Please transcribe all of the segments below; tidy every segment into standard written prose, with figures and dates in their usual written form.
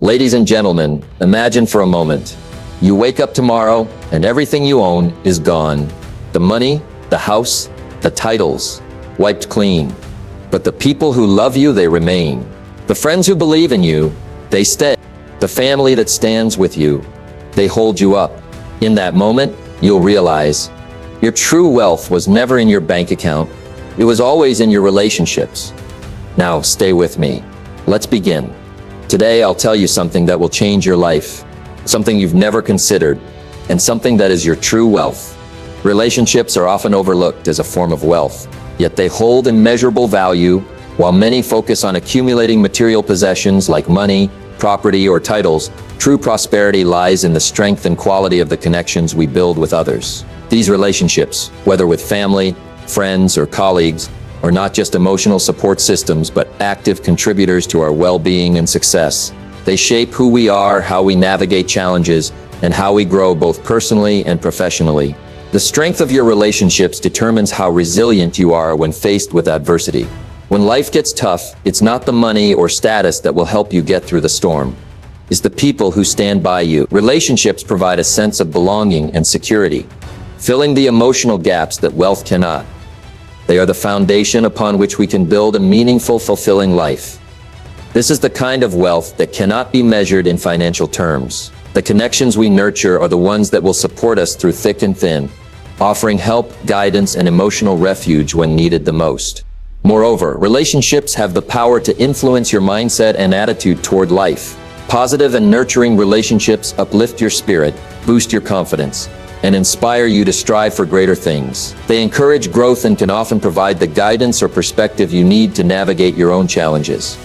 Ladies and gentlemen, imagine for a moment. You wake up tomorrow and everything you own is gone. The money, the house, the titles, wiped clean. But the people who love you, they remain. The friends who believe in you, they stay. The family that stands with you, they hold you up. In that moment, you'll realize your true wealth was never in your bank account. It was always in your relationships. Now, stay with me. Let's begin. Today, I'll tell you something that will change your life, something you've never considered, and something that is your true wealth. Relationships are often overlooked as a form of wealth, yet they hold immeasurable value. While many focus on accumulating material possessions like money, property, or titles, true prosperity lies in the strength and quality of the connections we build with others. These relationships, whether with family, friends, or colleagues, are not just emotional support systems, but active contributors to our well-being and success. They shape who we are, how we navigate challenges, and how we grow both personally and professionally. The strength of your relationships determines how resilient you are when faced with adversity. When life gets tough, it's not the money or status that will help you get through the storm. It's the people who stand by you. Relationships provide a sense of belonging and security, filling the emotional gaps that wealth cannot. They are the foundation upon which we can build a meaningful, fulfilling life. This is the kind of wealth that cannot be measured in financial terms. The connections we nurture are the ones that will support us through thick and thin, offering help, guidance, and emotional refuge when needed the most. Moreover, relationships have the power to influence your mindset and attitude toward life. Positive and nurturing relationships uplift your spirit, boost your confidence, and inspire you to strive for greater things. They encourage growth and can often provide the guidance or perspective you need to navigate your own challenges.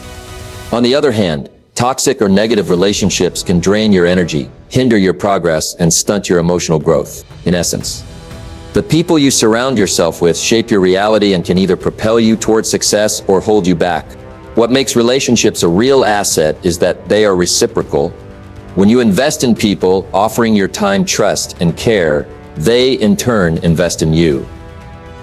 On the other hand, toxic or negative relationships can drain your energy, hinder your progress, and stunt your emotional growth. In essence, the people you surround yourself with shape your reality and can either propel you towards success or hold you back. What makes relationships a real asset is that they are reciprocal. When you invest in people, offering your time, trust, and care, they in turn invest in you.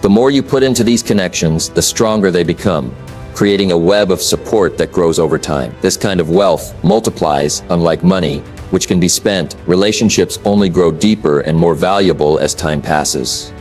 The more you put into these connections, the stronger they become, creating a web of support that grows over time. This kind of wealth multiplies, unlike money, which can be spent. Relationships only grow deeper and more valuable as time passes.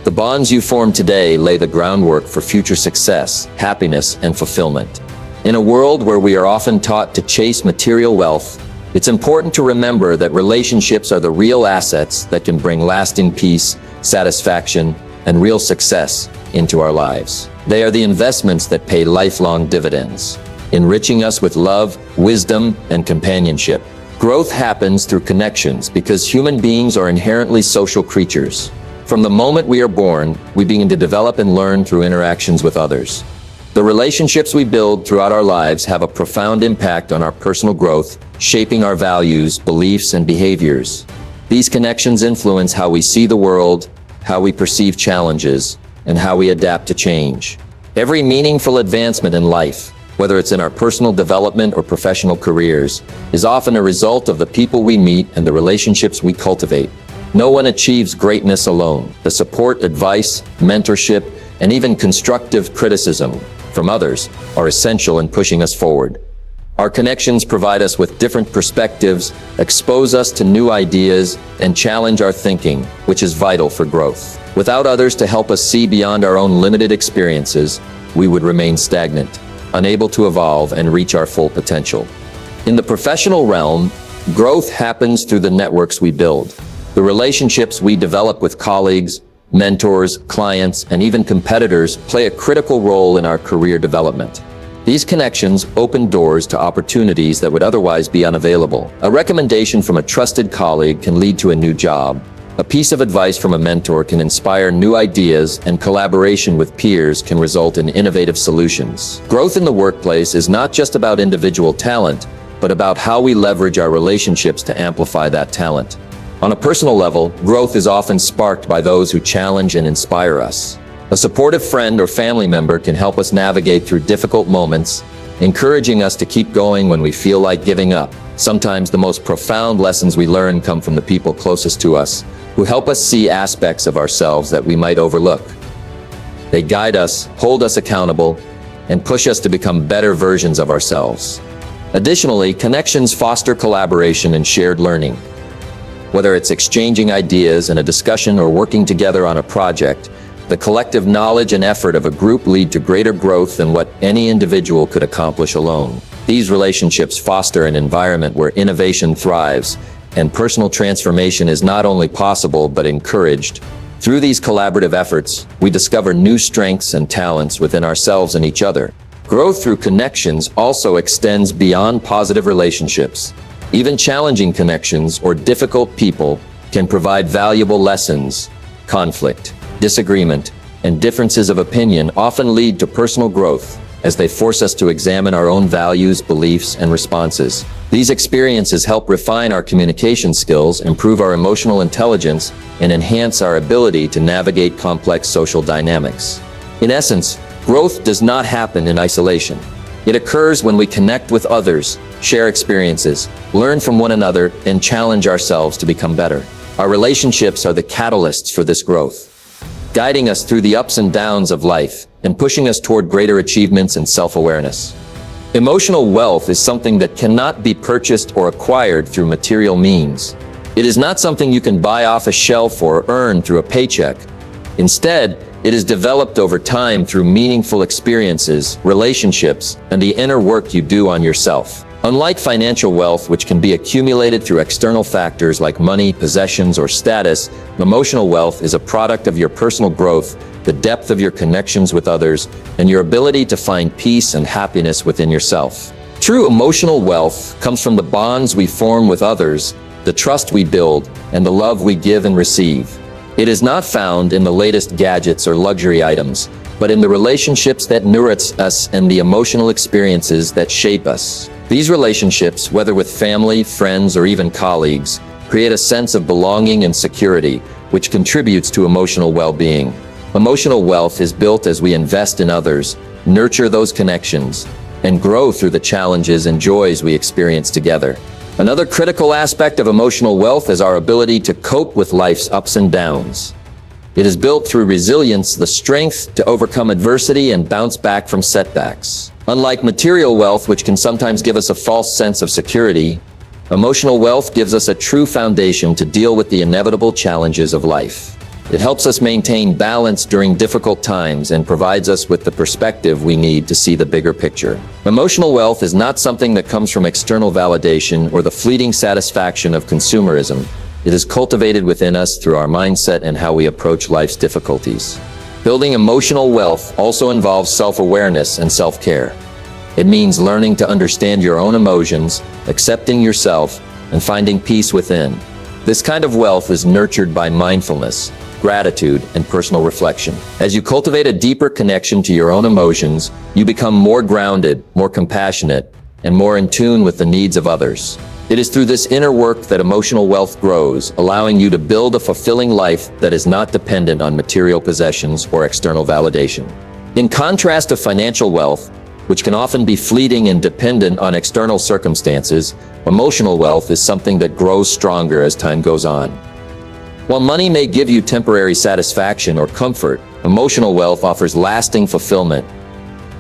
The bonds you form today lay the groundwork for future success, happiness, and fulfillment. In a world where we are often taught to chase material wealth, it's important to remember that relationships are the real assets that can bring lasting peace, satisfaction, and real success into our lives. They are the investments that pay lifelong dividends, enriching us with love, wisdom, and companionship. Growth happens through connections because human beings are inherently social creatures. From the moment we are born, we begin to develop and learn through interactions with others. The relationships we build throughout our lives have a profound impact on our personal growth, shaping our values, beliefs, and behaviors. These connections influence how we see the world, how we perceive challenges, and how we adapt to change. Every meaningful advancement in life, whether it's in our personal development or professional careers, is often a result of the people we meet and the relationships we cultivate. No one achieves greatness alone. The support, advice, mentorship, and even constructive criticism from others are essential in pushing us forward. Our connections provide us with different perspectives, expose us to new ideas, and challenge our thinking, which is vital for growth. Without others to help us see beyond our own limited experiences, we would remain stagnant, unable to evolve and reach our full potential. In the professional realm, growth happens through the networks we build. The relationships we develop with colleagues, mentors, clients, and even competitors play a critical role in our career development. These connections open doors to opportunities that would otherwise be unavailable. A recommendation from a trusted colleague can lead to a new job. A piece of advice from a mentor can inspire new ideas, and collaboration with peers can result in innovative solutions. Growth in the workplace is not just about individual talent, but about how we leverage our relationships to amplify that talent. On a personal level, growth is often sparked by those who challenge and inspire us. A supportive friend or family member can help us navigate through difficult moments, encouraging us to keep going when we feel like giving up. Sometimes the most profound lessons we learn come from the people closest to us, who help us see aspects of ourselves that we might overlook. They guide us, hold us accountable, and push us to become better versions of ourselves. Additionally, connections foster collaboration and shared learning. Whether it's exchanging ideas in a discussion or working together on a project, the collective knowledge and effort of a group lead to greater growth than what any individual could accomplish alone. These relationships foster an environment where innovation thrives, and personal transformation is not only possible but encouraged. Through these collaborative efforts, we discover new strengths and talents within ourselves and each other. Growth through connections also extends beyond positive relationships. Even challenging connections or difficult people can provide valuable lessons. Conflict, disagreement, and differences of opinion often lead to personal growth, as they force us to examine our own values, beliefs, and responses. These experiences help refine our communication skills, improve our emotional intelligence, and enhance our ability to navigate complex social dynamics. In essence, growth does not happen in isolation. It occurs when we connect with others, share experiences, learn from one another, and challenge ourselves to become better. Our relationships are the catalysts for this growth, guiding us through the ups and downs of life and pushing us toward greater achievements and self-awareness. Emotional wealth is something that cannot be purchased or acquired through material means. It is not something you can buy off a shelf or earn through a paycheck. Instead, it is developed over time through meaningful experiences, relationships, and the inner work you do on yourself. Unlike financial wealth, which can be accumulated through external factors like money, possessions, or status, emotional wealth is a product of your personal growth, the depth of your connections with others, and your ability to find peace and happiness within yourself. True emotional wealth comes from the bonds we form with others, the trust we build, and the love we give and receive. It is not found in the latest gadgets or luxury items, but in the relationships that nourish us and the emotional experiences that shape us. These relationships, whether with family, friends, or even colleagues, create a sense of belonging and security, which contributes to emotional well-being. Emotional wealth is built as we invest in others, nurture those connections, and grow through the challenges and joys we experience together. Another critical aspect of emotional wealth is our ability to cope with life's ups and downs. It is built through resilience, the strength to overcome adversity and bounce back from setbacks. Unlike material wealth, which can sometimes give us a false sense of security, emotional wealth gives us a true foundation to deal with the inevitable challenges of life. It helps us maintain balance during difficult times and provides us with the perspective we need to see the bigger picture. Emotional wealth is not something that comes from external validation or the fleeting satisfaction of consumerism. It is cultivated within us through our mindset and how we approach life's difficulties. Building emotional wealth also involves self-awareness and self-care. It means learning to understand your own emotions, accepting yourself, and finding peace within. This kind of wealth is nurtured by mindfulness, gratitude, and personal reflection. As you cultivate a deeper connection to your own emotions, you become more grounded, more compassionate, and more in tune with the needs of others. It is through this inner work that emotional wealth grows, allowing you to build a fulfilling life that is not dependent on material possessions or external validation. In contrast to financial wealth, which can often be fleeting and dependent on external circumstances, emotional wealth is something that grows stronger as time goes on. While money may give you temporary satisfaction or comfort, emotional wealth offers lasting fulfillment.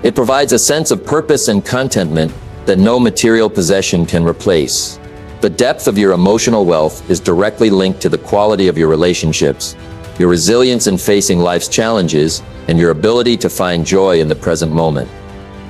It provides a sense of purpose and contentment that no material possession can replace. The depth of your emotional wealth is directly linked to the quality of your relationships, your resilience in facing life's challenges, and your ability to find joy in the present moment.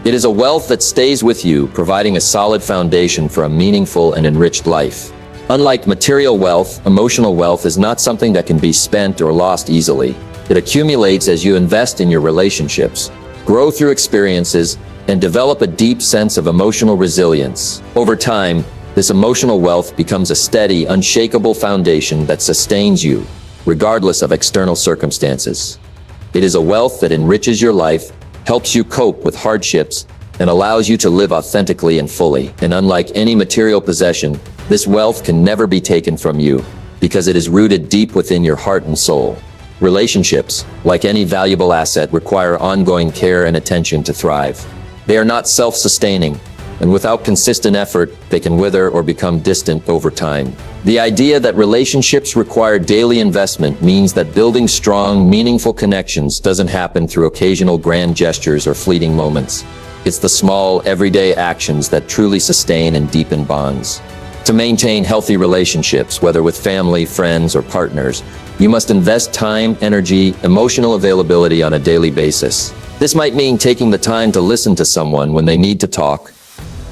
It is a wealth that stays with you, providing a solid foundation for a meaningful and enriched life. Unlike material wealth, emotional wealth is not something that can be spent or lost easily. It accumulates as you invest in your relationships, grow through experiences, and develop a deep sense of emotional resilience. Over time, this emotional wealth becomes a steady, unshakable foundation that sustains you, regardless of external circumstances. It is a wealth that enriches your life, helps you cope with hardships, and allows you to live authentically and fully. And unlike any material possession, this wealth can never be taken from you because it is rooted deep within your heart and soul. Relationships, like any valuable asset, require ongoing care and attention to thrive. They are not self-sustaining, and without consistent effort, they can wither or become distant over time. The idea that relationships require daily investment means that building strong, meaningful connections doesn't happen through occasional grand gestures or fleeting moments. It's the small, everyday actions that truly sustain and deepen bonds. To maintain healthy relationships, whether with family, friends, or partners, you must invest time, energy, emotional availability on a daily basis. This might mean taking the time to listen to someone when they need to talk,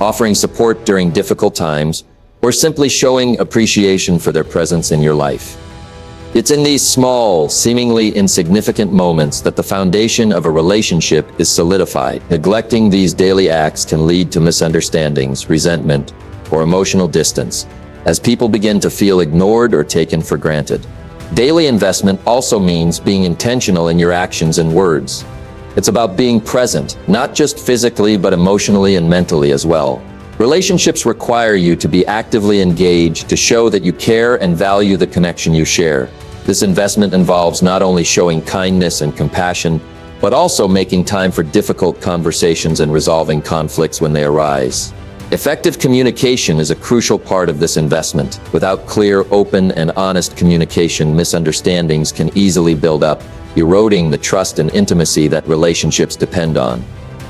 offering support during difficult times, or simply showing appreciation for their presence in your life. It's in these small, seemingly insignificant moments that the foundation of a relationship is solidified. Neglecting these daily acts can lead to misunderstandings, resentment, or emotional distance, as people begin to feel ignored or taken for granted. Daily investment also means being intentional in your actions and words. It's about being present, not just physically, but emotionally and mentally as well. Relationships require you to be actively engaged to show that you care and value the connection you share. This investment involves not only showing kindness and compassion, but also making time for difficult conversations and resolving conflicts when they arise. Effective communication is a crucial part of this investment. Without clear, open, and honest communication, misunderstandings can easily build up, eroding the trust and intimacy that relationships depend on.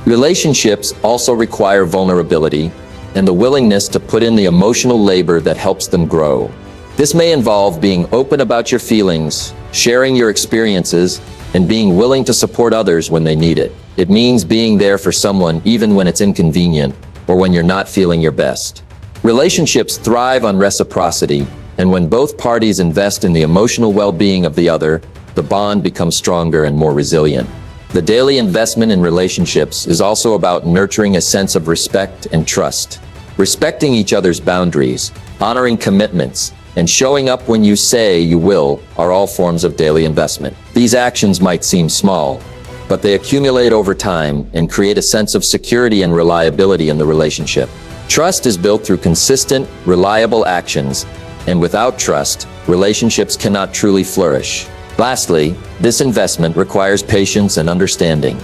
Relationships also require vulnerability and the willingness to put in the emotional labor that helps them grow. This may involve being open about your feelings, sharing your experiences, and being willing to support others when they need it. It means being there for someone even when it's inconvenient or when you're not feeling your best. Relationships thrive on reciprocity, and when both parties invest in the emotional well-being of the other, the bond becomes stronger and more resilient. The daily investment in relationships is also about nurturing a sense of respect and trust. Respecting each other's boundaries, honoring commitments, and showing up when you say you will are all forms of daily investment. These actions might seem small, but they accumulate over time and create a sense of security and reliability in the relationship. Trust is built through consistent, reliable actions, and without trust, relationships cannot truly flourish. Lastly, this investment requires patience and understanding.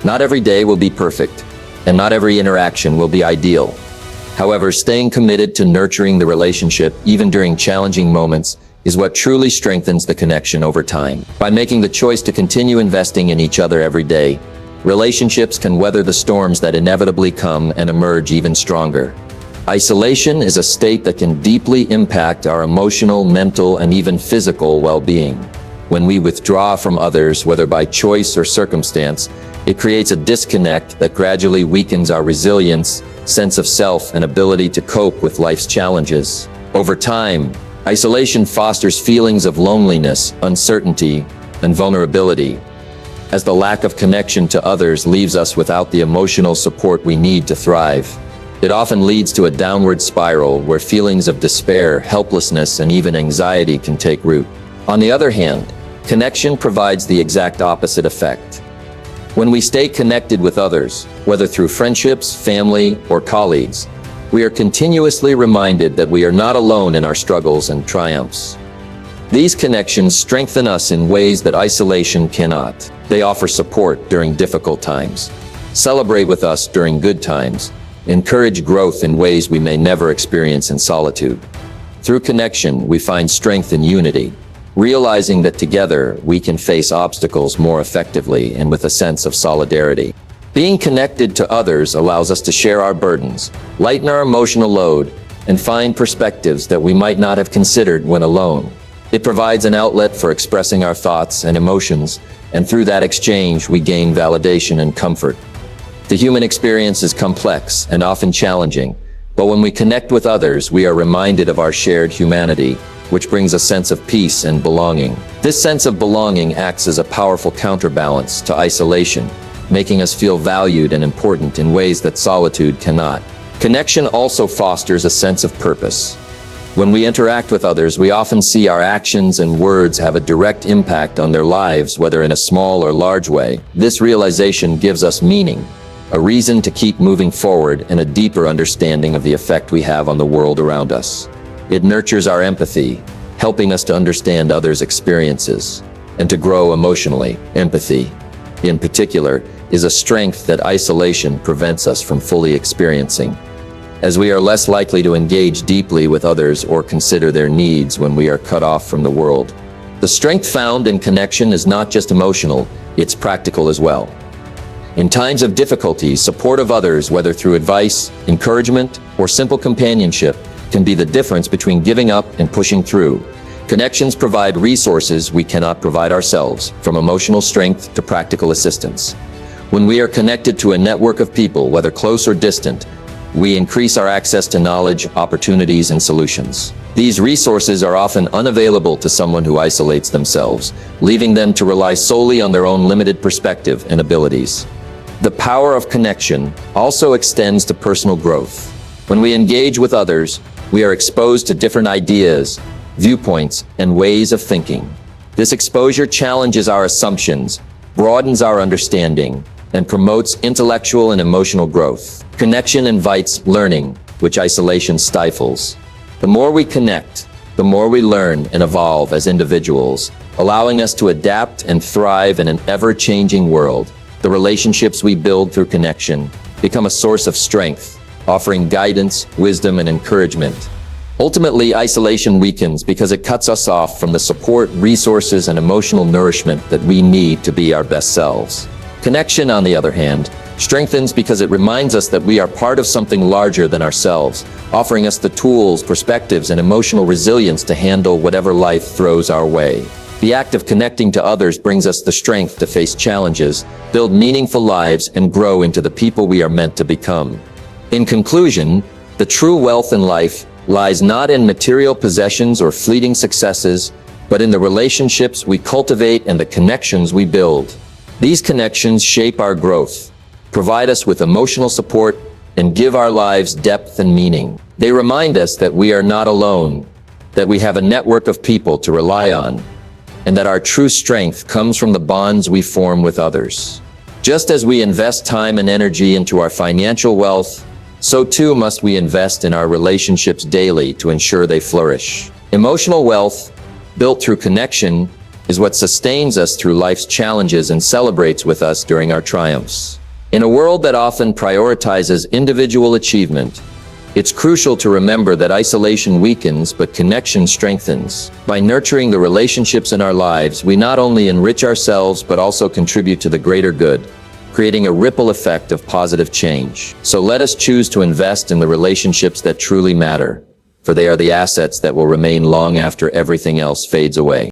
Not every day will be perfect, and not every interaction will be ideal. However, staying committed to nurturing the relationship, even during challenging moments, is what truly strengthens the connection over time. By making the choice to continue investing in each other every day, relationships can weather the storms that inevitably come and emerge even stronger. Isolation is a state that can deeply impact our emotional, mental, and even physical well-being. When we withdraw from others, whether by choice or circumstance, it creates a disconnect that gradually weakens our resilience, sense of self, and ability to cope with life's challenges. Over time, isolation fosters feelings of loneliness, uncertainty, and vulnerability, as the lack of connection to others leaves us without the emotional support we need to thrive. It often leads to a downward spiral where feelings of despair, helplessness, and even anxiety can take root. On the other hand, connection provides the exact opposite effect. When we stay connected with others, whether through friendships, family, or colleagues, we are continuously reminded that we are not alone in our struggles and triumphs. These connections strengthen us in ways that isolation cannot. They offer support during difficult times, celebrate with us during good times, encourage growth in ways we may never experience in solitude. Through connection, we find strength in unity, realizing that together we can face obstacles more effectively and with a sense of solidarity. Being connected to others allows us to share our burdens, lighten our emotional load, and find perspectives that we might not have considered when alone. It provides an outlet for expressing our thoughts and emotions, and through that exchange we gain validation and comfort. The human experience is complex and often challenging, but when we connect with others, we are reminded of our shared humanity, which brings a sense of peace and belonging. This sense of belonging acts as a powerful counterbalance to isolation, making us feel valued and important in ways that solitude cannot. Connection also fosters a sense of purpose. When we interact with others, we often see our actions and words have a direct impact on their lives, whether in a small or large way. This realization gives us meaning, a reason to keep moving forward, and a deeper understanding of the effect we have on the world around us. It nurtures our empathy, helping us to understand others' experiences and to grow emotionally. Empathy, in particular, is a strength that isolation prevents us from fully experiencing, as we are less likely to engage deeply with others or consider their needs when we are cut off from the world. The strength found in connection is not just emotional, it's practical as well. In times of difficulty, support of others, whether through advice, encouragement, or simple companionship, can be the difference between giving up and pushing through. Connections provide resources we cannot provide ourselves, from emotional strength to practical assistance. When we are connected to a network of people, whether close or distant, we increase our access to knowledge, opportunities, and solutions. These resources are often unavailable to someone who isolates themselves, leaving them to rely solely on their own limited perspective and abilities. The power of connection also extends to personal growth. When we engage with others, we are exposed to different ideas, viewpoints, and ways of thinking. This exposure challenges our assumptions, broadens our understanding, and promotes intellectual and emotional growth. Connection invites learning, which isolation stifles. The more we connect, the more we learn and evolve as individuals, allowing us to adapt and thrive in an ever-changing world. The relationships we build through connection become a source of strength, offering guidance, wisdom, and encouragement. Ultimately, isolation weakens because it cuts us off from the support, resources, and emotional nourishment that we need to be our best selves. Connection, on the other hand, strengthens because it reminds us that we are part of something larger than ourselves, offering us the tools, perspectives, and emotional resilience to handle whatever life throws our way. The act of connecting to others brings us the strength to face challenges, build meaningful lives, and grow into the people we are meant to become. In conclusion, the true wealth in life lies not in material possessions or fleeting successes, but in the relationships we cultivate and the connections we build. These connections shape our growth, provide us with emotional support, and give our lives depth and meaning. They remind us that we are not alone, that we have a network of people to rely on, and that our true strength comes from the bonds we form with others. Just as we invest time and energy into our financial wealth, so too must we invest in our relationships daily to ensure they flourish. Emotional wealth, built through connection, is what sustains us through life's challenges and celebrates with us during our triumphs. In a world that often prioritizes individual achievement, it's crucial to remember that isolation weakens but connection strengthens. By nurturing the relationships in our lives, we not only enrich ourselves but also contribute to the greater good, creating a ripple effect of positive change. So let us choose to invest in the relationships that truly matter, for they are the assets that will remain long after everything else fades away.